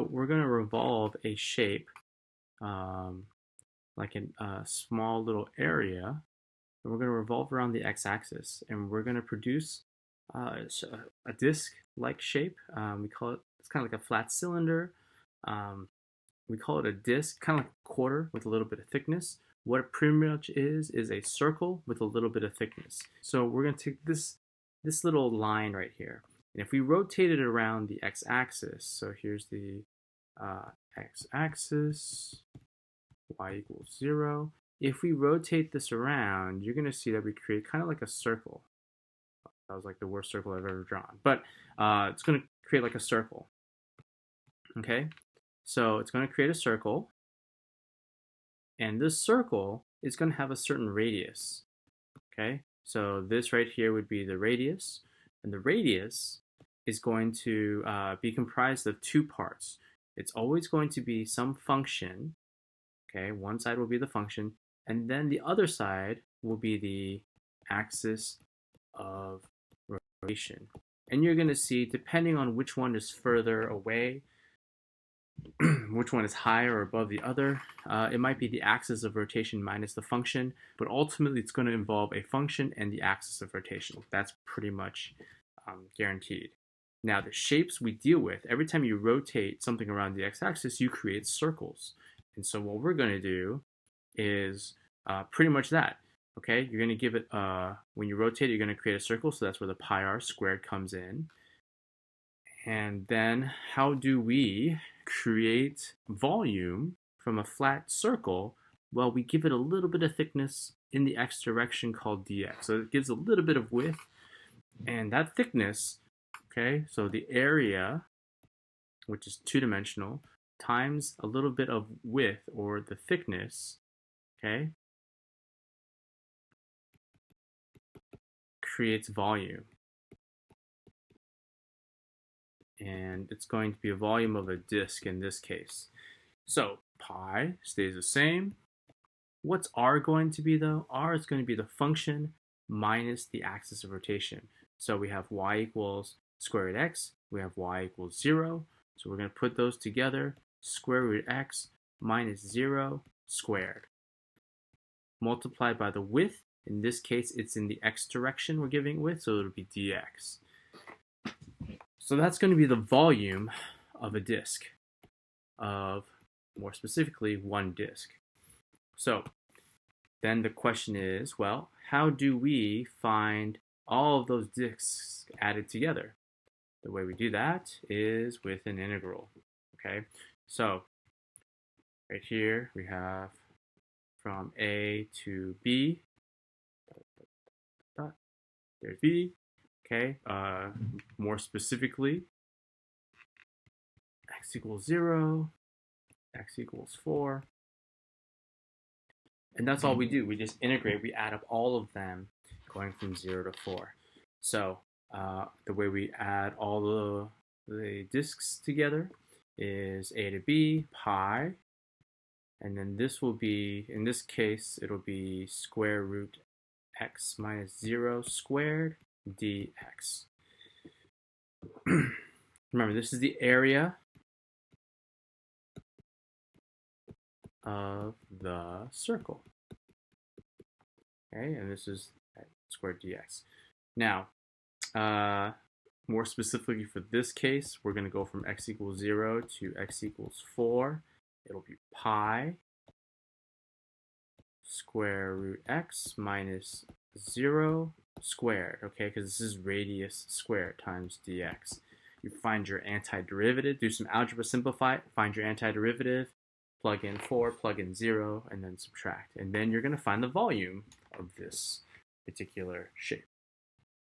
we're going to revolve a shape like a small little area, and we're going to revolve around the x-axis, and we're going to produce a disc-like shape. We call it, it's kind of like a flat cylinder. Um, we call it a disc, kind of like a quarter with a little bit of thickness. What it pretty much is a circle with a little bit of thickness. So we're going to take this little line right here, and if we rotate it around the x-axis, so here's the x-axis, y equals 0. If we rotate this around, you're going to see that we create kind of like a circle. That was like the worst circle I've ever drawn, but it's going to create like a circle. Okay, so it's going to create a circle, and this circle is going to have a certain radius. Okay, so this right here would be the radius, and the radius is going to be comprised of two parts. It's always going to be some function. Okay, one side will be the function, and then the other side will be the axis of rotation. And you're going to see, depending on which one is further away, which one is higher or above the other, it might be the axis of rotation minus the function, but ultimately it's going to involve a function and the axis of rotation. That's pretty much guaranteed. Now, the shapes we deal with, every time you rotate something around the x-axis, you create circles. And so what we're going to do is pretty much that. Okay, you're going to give it, when you rotate, you're going to create a circle, so that's where the pi r squared comes in. And then how do we create volume from a flat circle? Well, we give it a little bit of thickness in the x direction called dx. So it gives a little bit of width, and that thickness, okay, so the area, which is two-dimensional, times a little bit of width, or the thickness, okay, creates volume. And it's going to be a volume of a disk in this case. So pi stays the same. What's r going to be though? R is going to be the function minus the axis of rotation. So we have y equals square root x, we have y equals 0. So we're going to put those together, square root x minus 0 squared. Multiplied by the width. In this case, it's in the x direction we're giving it with, so it'll be dx. So that's going to be the volume of a disk, of more specifically one disk. So then the question is, well, how do we find all of those disks added together? The way we do that is with an integral. Okay, so right here we have from A to B, there's B. Okay, more specifically, x equals 0, x equals 4. And that's all we do. We just integrate. We add up all of them going from 0 to 4. So the way we add all the disks together is a to b, pi. And then this will be, in this case, it'll be square root x minus 0 squared dx. Remember, this is the area of the circle. Okay, and this is squared dx. Now, more specifically for this case, we're going to go from x equals 0 to x equals 4. It'll be pi square root x minus 0 squared, okay, because this is radius squared times dx. You find your antiderivative, do some algebra, simplify it, find your antiderivative, plug in 4, plug in 0, and then subtract. And then you're going to find the volume of this particular shape.